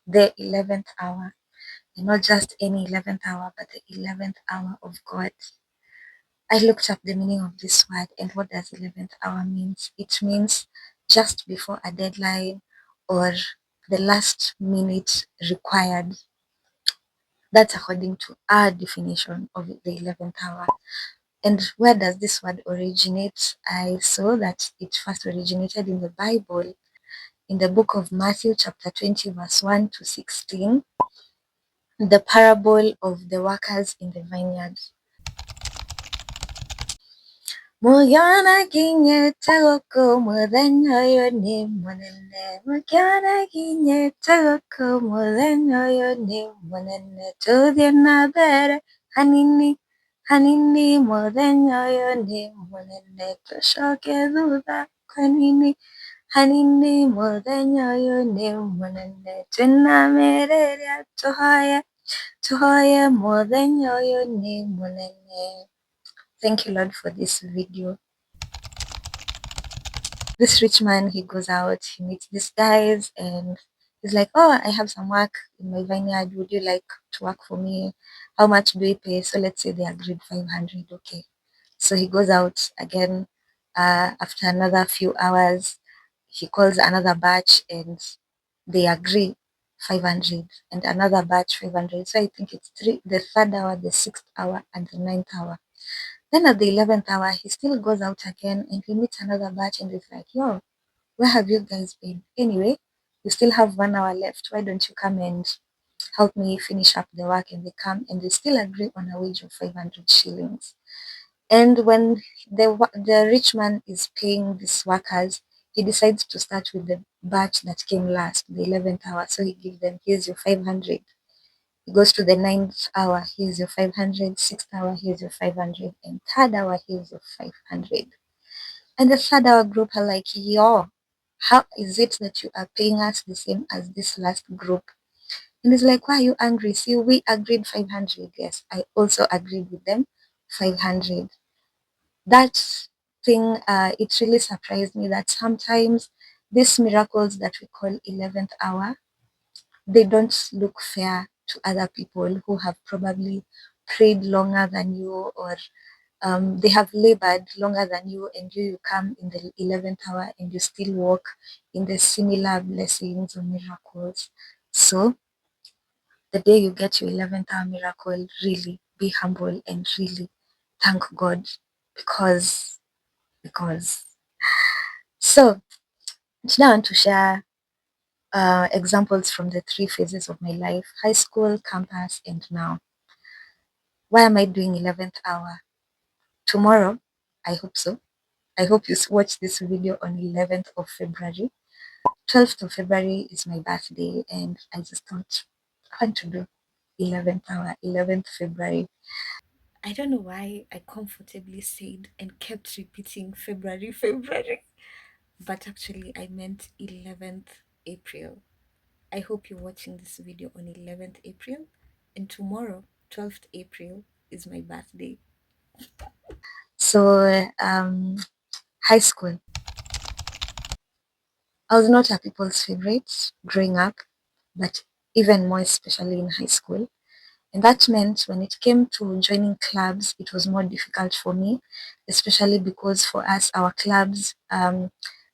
the 11th hour. And not just any 11th hour, but the 11th hour of God. I looked up the meaning of this word, and what does 11th hour means? It means just before a deadline or the last minute required. That's according to our definition of the 11th hour. And where does this word originate? I saw that it first originated in the Bible, in the book of Matthew, chapter 20, verse 1 to 16, the parable of the workers in the vineyard. Muyana kinye tagoko mudenyo yoni munene. Muyana kinye tagoko mudenyo yoni munene. Tudye na bere hanini mudenyo yoni munene. Toshoke duda hanini mudenyo yoni munene. Tuna mereria tohaye mudenyo yoni munene. Thank you, Lord, for this video. This rich man, he goes out, he meets these guys, and he's like, oh, I have some work in my vineyard. Would you like to work for me? How much do we pay? So let's say they agreed 500. Okay. So he goes out again. After another few hours, he calls another batch and they agree 500, and another batch 500. So I think it's the third hour, the sixth hour, and the ninth hour. Then at the 11th hour, he still goes out again and he meets another batch and he's like, yo, where have you guys been? Anyway, you still have 1 hour left. Why don't you come and help me finish up the work? And they come and they still agree on a wage of 500 shillings. And when the rich man is paying these workers, he decides to start with the batch that came last, the 11th hour. So he gives them, here's your 500. He goes to the ninth hour, here's your 500, sixth hour, here's your 500, and third hour, here's your 500. And the third hour group are like, yo, how is it that you are paying us the same as this last group? And he's like, why are you angry? See, we agreed 500. Yes, I also agreed with them 500. That thing, it really surprised me that sometimes these miracles that we call 11th hour, they don't look fair to other people who have probably prayed longer than you, or they have labored longer than you, and you come in the 11th hour and you still walk in the similar blessings or miracles. So the day you get your 11th hour miracle, really be humble and really thank God because. So today I want to share examples from the three phases of my life: high school, campus, and now. Why am I doing 11th hour? Tomorrow, I hope so. I hope you watch this video on 11th of February. 12th of February is my birthday, and I just thought I want to do 11th hour, 11th February. I don't know why I comfortably said and kept repeating February, but actually I meant 11th April. I hope you're watching this video on 11th April, and tomorrow, 12th April, is my birthday. So, high school. I was not a people's favorite growing up, but even more especially in high school. And that meant when it came to joining clubs, it was more difficult for me, especially because for us, our clubs, the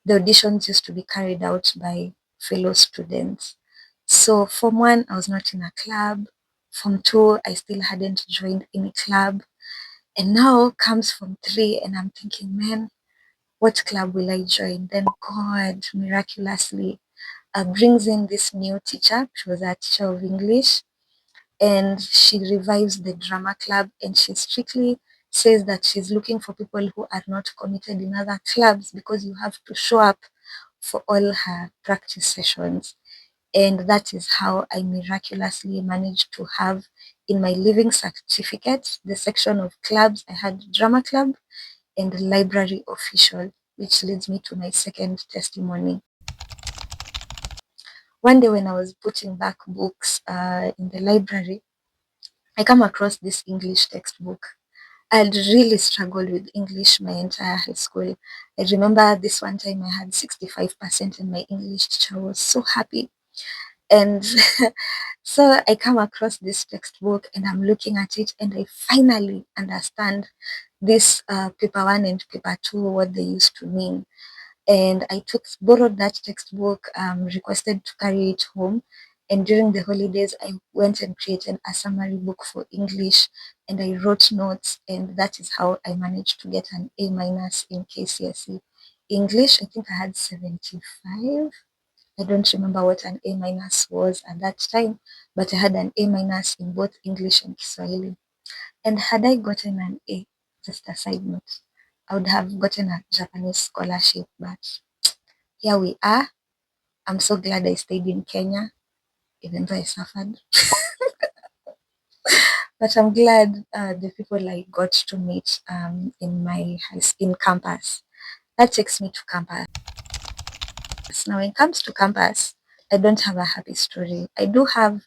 auditions used to be carried out by fellow students. So Form 1, I was not in a club. Form 2, I still hadn't joined any club. And now comes Form 3, and I'm thinking, man, what club will I join? Then God miraculously brings in this new teacher. She was a teacher of English, and she revives the drama club, and she strictly says that she's looking for people who are not committed in other clubs because you have to show up for all her practice sessions. And that is how I miraculously managed to have in my living certificate the section of clubs. I had drama club and library official, which leads me to my second testimony. One day when I was putting back books in the library, I come across this English textbook. I'd really struggled with English my entire high school. I remember this one time I had 65% and my English teacher was so happy. And so I come across this textbook and I'm looking at it and I finally understand this paper one and paper two, what they used to mean. And I borrowed that textbook, requested to carry it home. And during the holidays, I went and created a summary book for English and I wrote notes. And that is how I managed to get an A minus in KCSE. English, I think I had 75. I don't remember what an A minus was at that time, but I had an A minus in both English and Kiswahili. And had I gotten an A, just a side note, I would have gotten a Japanese scholarship. But here we are. I'm so glad I stayed in Kenya, even though I suffered. But I'm glad the people I got to meet in my in campus. That takes me to campus. Now, when it comes to campus, I don't have a happy story. I do have,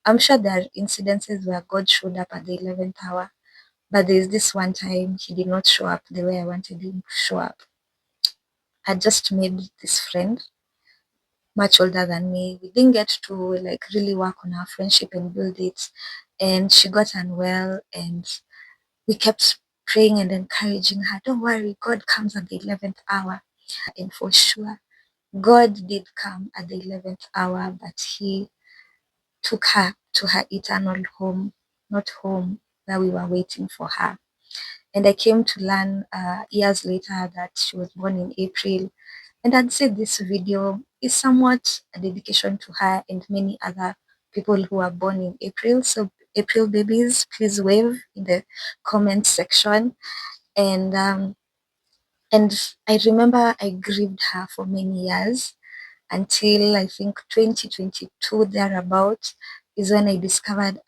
I'm sure there are incidences where God showed up at the 11th hour, but there's this one time he did not show up the way I wanted him to show up. I just made this friend much older than me. We didn't get to like really work on our friendship and build it. And she got unwell and we kept praying and encouraging her. Don't worry, God comes at the 11th hour. And for sure, God did come at the 11th hour, but he took her to her eternal home, not home where we were waiting for her. And I came to learn years later that she was born in April. And I'd say this video is somewhat a dedication to her and many other people who are born in April. So April babies, please wave in the comment section. And I remember I grieved her for many years until I think 2022 thereabout is when I discovered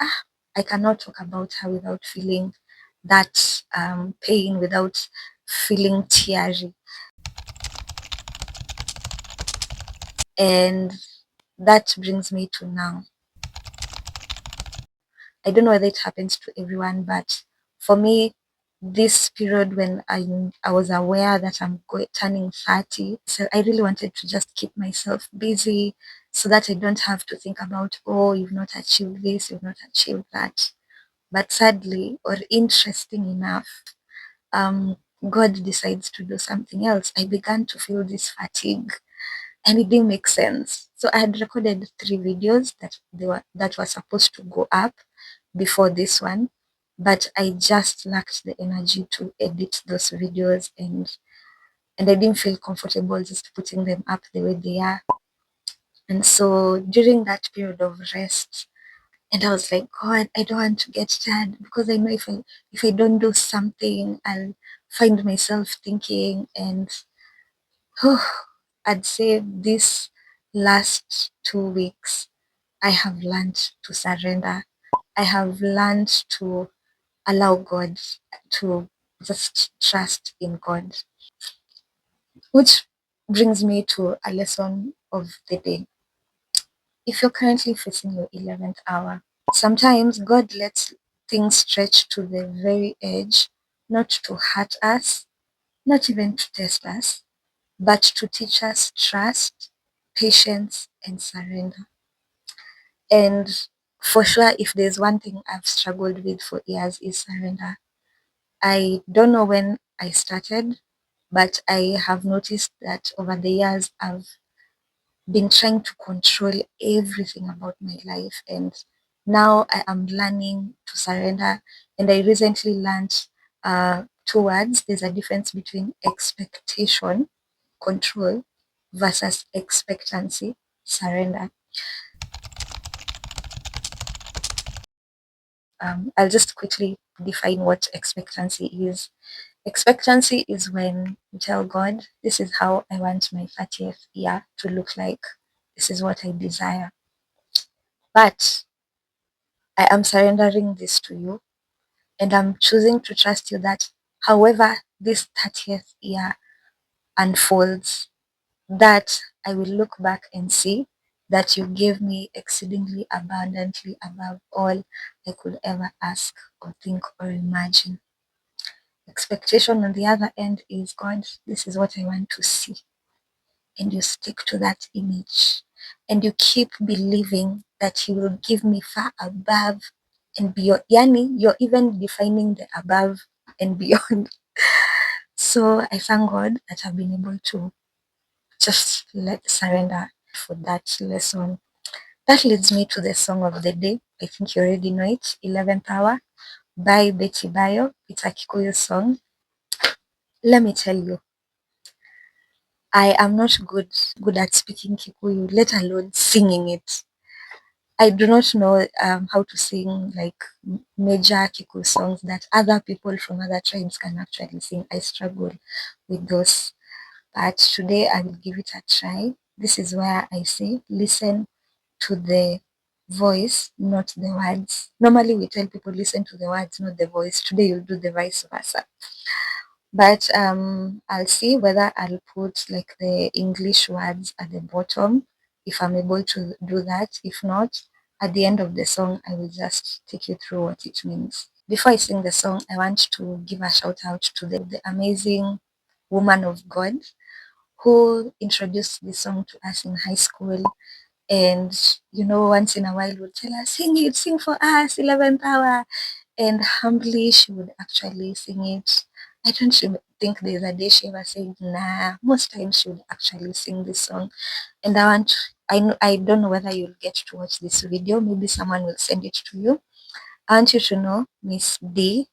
I cannot talk about her without feeling that pain, without feeling teary. And that brings me to now. I don't know whether it happens to everyone, but for me, this period when I was aware that I'm turning 30, so I really wanted to just keep myself busy so that I don't have to think about, oh, you've not achieved this, you've not achieved that. But sadly, or interesting enough, um, God decides to do something else. I began to feel this fatigue and it didn't make sense. So I had recorded 3 videos that were supposed to go up before this one, but I just lacked the energy to edit those videos and I didn't feel comfortable just putting them up the way they are. And so during that period of rest, and I was like, God, I don't want to get tired because I know if I don't do something, I'll find myself thinking. And I'd say this last 2 weeks, I have learned to surrender. I have learned to allow God, to just trust in God. Which brings me to a lesson of the day. If you're currently facing your 11th hour, sometimes God lets things stretch to the very edge, not to hurt us, not even to test us, but to teach us trust, patience, and surrender. And for sure, if there's one thing I've struggled with for years is surrender. I don't know when I started, but I have noticed that over the years I've been trying to control everything about my life, and now I am learning to surrender. And I recently learned 2 words. There's a difference between expectation, control, versus expectancy, surrender. I'll just quickly define what expectancy is. Expectancy is when you tell God, this is how I want my 30th year to look like. This is what I desire. But I am surrendering this to you and I'm choosing to trust you that however this 30th year unfolds, that I will look back and see that you gave me exceedingly abundantly above all I could ever ask or think or imagine. Expectation on the other end is, God, this is what I want to see. And you stick to that image. and you keep believing that He will give me far above and beyond. Yani, you're even defining the above and beyond. So I thank God that I've been able to just let surrender for that lesson. That leads me to the song of the day. I think you already know it, 11th Hour by Betty Bayo. It's a Kikuyu song. Let me tell you, I am not good at speaking Kikuyu, let alone singing it. I do not know how to sing like major Kikuyu songs that other people from other tribes can actually sing. I struggle with those. But today I will give it a try. This is where I say listen to the voice, not the words. Normally we tell people listen to the words, not the voice. Today you'll do the vice versa. But I'll see whether I'll put like the English words at the bottom if I'm able to do that. If not, at the end of the song, I will just take you through what it means. Before I sing the song, I want to give a shout out to the amazing woman of God who introduced this song to us in high school. And once in a while would tell us, sing it, sing for us, 11th hour. And humbly she would actually sing it. I don't think there's a day she ever said nah. Most times she would actually sing this song. And I don't know whether you'll get to watch this video. Maybe someone will send it to you. I want you to know, Miss D,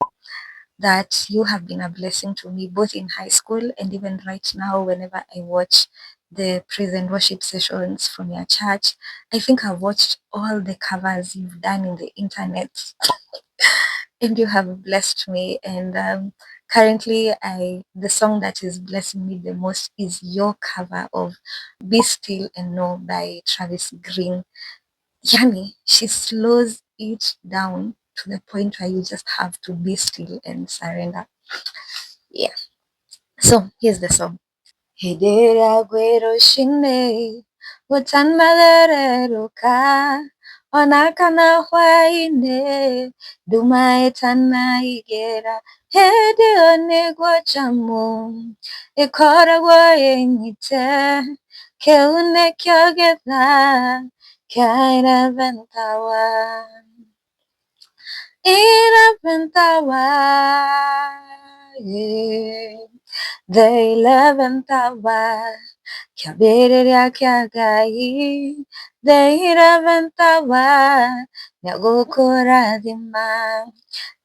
that you have been a blessing to me both in high school and even right now whenever I watch the praise and worship sessions from your church. I think I've watched all the covers you've done in the internet and you have blessed me. And currently the song that is blessing me the most is your cover of Be Still and Know by Travis Green. Yani, she slows it down to the point where you just have to be still and surrender. Yeah. So here's the song. Hidera gwero shine, utanmadereruka, onakana hwaine, dumae tana igera, hede onegwa chamu, ikora gwayenyite, keune kyogeza, kaira ventawa. Inaventawa, the 11th hour, Kaberia Kagai, the 11th hour, Nyagokura Dima,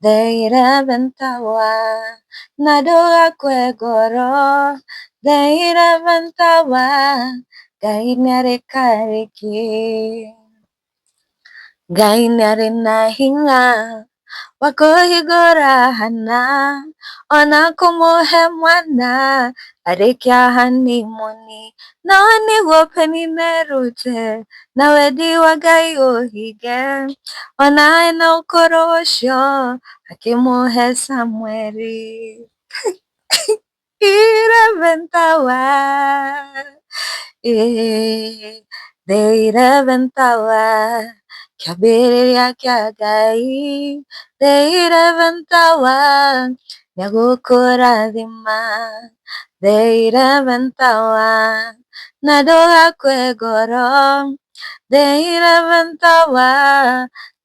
the 11th hour, Nadoa Kwegoro, the 11th hour, Gainare Kariki. Gainare Nahinga, wakohigorahana, ona kumuhe mwana, arekya hanimoni, noni wopeni nerute, na wedi wagai ohige, ona ena ukorosho, hakimuhe samweri. Iraventawa, Deireventawa, Kabiria Kagai, Deireventawa, Nyagukura Dima, Deireventawa, Nadoa Kwegoro, Deireventawa,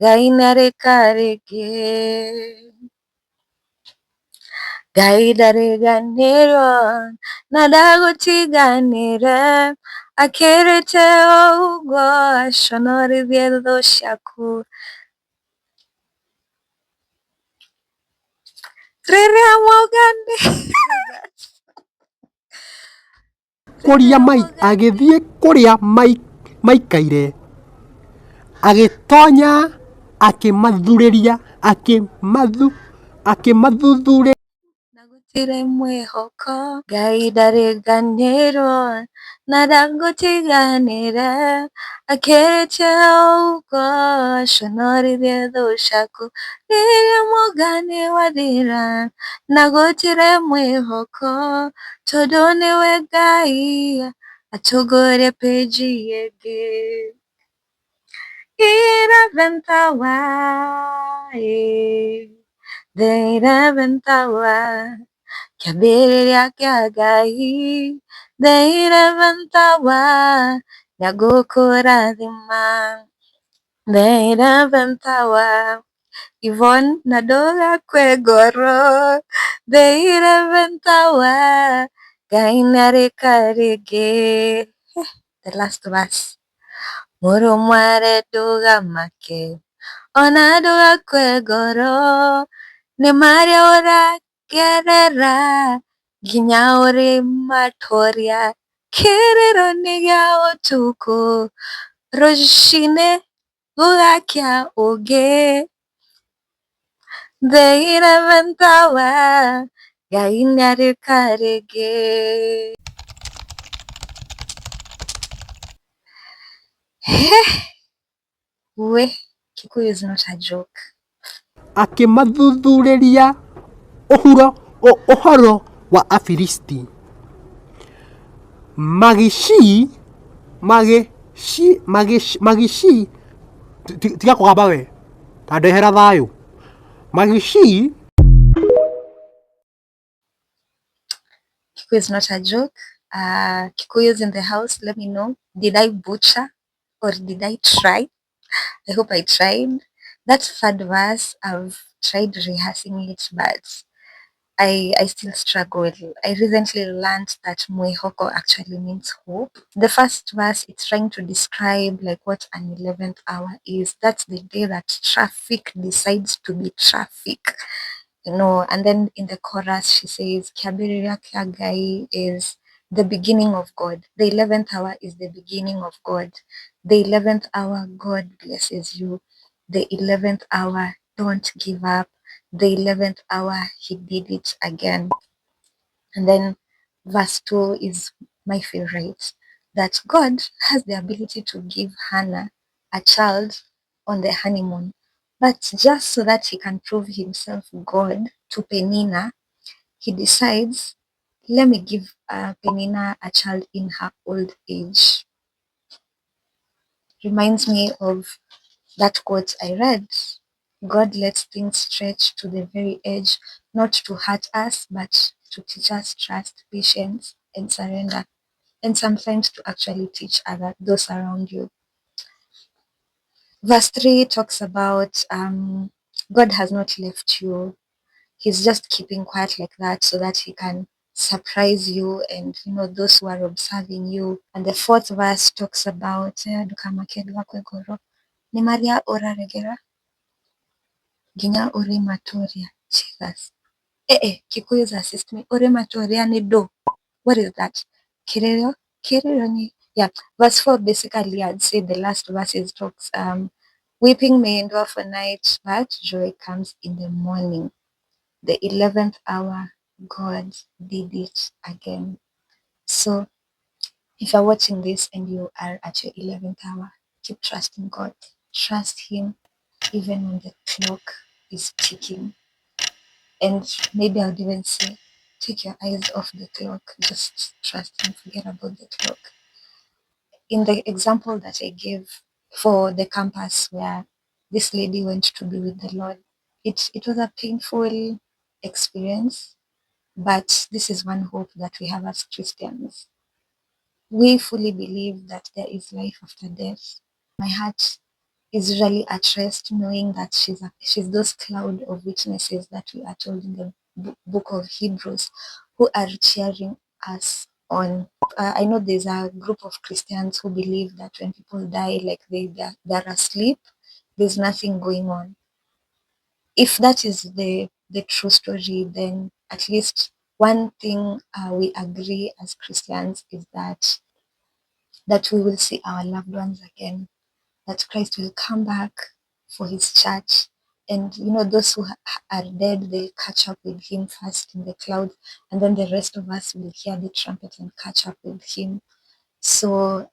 Gainare Kariki. Gaidariganiro, Nadagutiganire, Akirite Ogo, Shonori Viedo Shaku. Riria Mogandi. Kuria agithie kuria maikaire agitonya akimathuriria akimathuthuria Nagutire mwihoko, Gaidariganiro, Nadagutiganire, Akirite Ogo, Shonori Viedo Shaku. Riria Mogani Wadira, Nagutire mwihoko, Todone Wegai, Atugore Peji Yege. Iraventawa, Deireventawa, Kabiria Kagai, Deireventawa, Nyagukurathima, the 11th hour. Yvonne Nadoga Kwegoro, the 11th hour. Gainare Karege. The last verse. Murumware Duga Make. Onadoga Kwegoro. Ni Maria Ora Gerera. Ginyauri Matoria. Kerero Niga Otuko. Roshine Ugakya Oge. The 11th hour, Gainari Karege. We, Kikuyu is not a joke. Akĩmathuthuria ũhoro wa Afilisti, tiga kũgamba we ta ndehera thayũ Kikuyu is not a joke. Kikuyus in the house, let me know. Did I butcher or did I try? I hope I tried. That third verse, I've tried rehearsing it, but I still struggle. I recently learned that Mwihoko actually means hope. The first verse, it's trying to describe like what an 11th hour is. That's the day that traffic decides to be traffic. And then in the chorus she says, Kiabiriria Kiagai is the beginning of God. The 11th hour is the beginning of God. The 11th hour, God blesses you. The 11th hour, don't give up. The 11th hour, he did it again. And then verse 2 is my favorite, that God has the ability to give Hannah a child on the honeymoon. But just so that he can prove himself God to Penina, he decides, let me give Penina a child in her old age. Reminds me of that quote I read. God lets things stretch to the very edge, not to hurt us, but to teach us trust, patience, and surrender. And sometimes to actually teach those around you. Verse 3 talks about God has not left you. He's just keeping quiet like that so that he can surprise you and those who are observing you. And the fourth verse talks about ni Maria ora regera ginya uri matoria. Jesus. Kikuyus assist me. Ore matoria ni do. What is that? Kirero? Kirero ni. Yeah. Verse 4 basically I'd say the last verses talks weeping may endure for night, but joy comes in the morning. The 11th hour, God did it again. So if you're watching this and you are at your 11th hour, keep trusting God. Trust him even when the clock is ticking. And maybe I would even say, take your eyes off the clock. Just trust and forget about the clock. In the example that I gave for the campus where this lady went to be with the Lord, it was a painful experience, but this is one hope that we have as Christians. We fully believe that there is life after death. My heart is really at rest knowing that she's those cloud of witnesses that we are told in the book of Hebrews who are cheering us on. I know there's a group of Christians who believe that when people die, like they're asleep, there's nothing going on. If that is the true story, then at least one thing we agree as Christians is that we will see our loved ones again, that Christ will come back for his church. And those who are dead, they'll catch up with him first in the clouds, and then the rest of us will hear the trumpet and catch up with him. So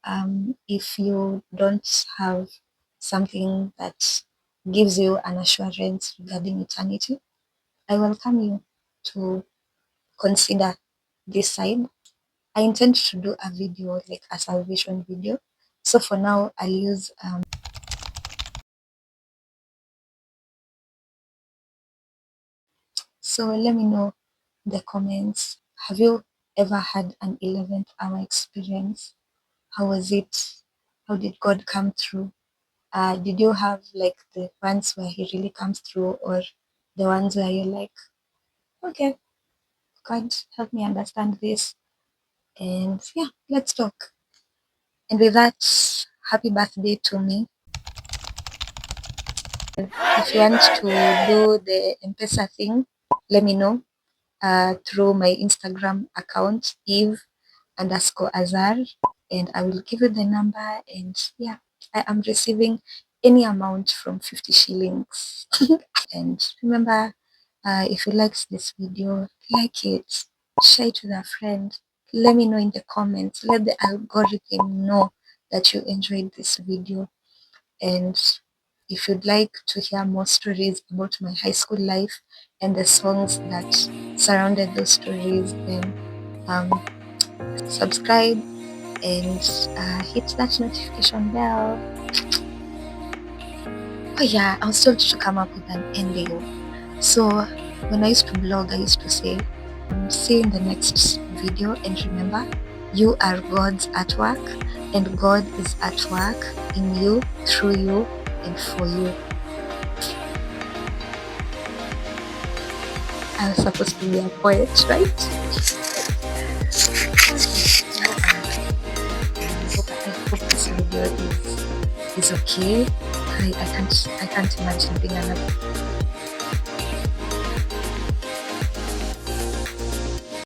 if you don't have something that gives you an assurance regarding eternity, I welcome you to consider this side. I intend to do a video, like a salvation video. So for now, I'll use so let me know in the comments. Have you ever had an 11th hour experience? How was it? How did God come through? Did you have like the ones where He really comes through, or the ones where you're like, okay, God, help me understand this? And yeah, let's talk. And with that, happy birthday to me. If you want to do the M-Pesa thing, let me know through my Instagram account, Eve_Azar, and I will give you the number. And yeah, I am receiving any amount from 50 shillings. And remember, if you liked this video, like it, share it with a friend. Let me know in the comments. Let the algorithm know that you enjoyed this video. And if you'd like to hear more stories about my high school life and the songs that surrounded those stories, then um, subscribe and hit that notification bell. Oh yeah, I was told to come up with an ending. So when I used to blog, I used to say, see you in the next video, and remember, you are God's artwork, and God is at work in you, through you, and for you. I was supposed to be a poet, right? I hope this video is okay. I can't imagine being another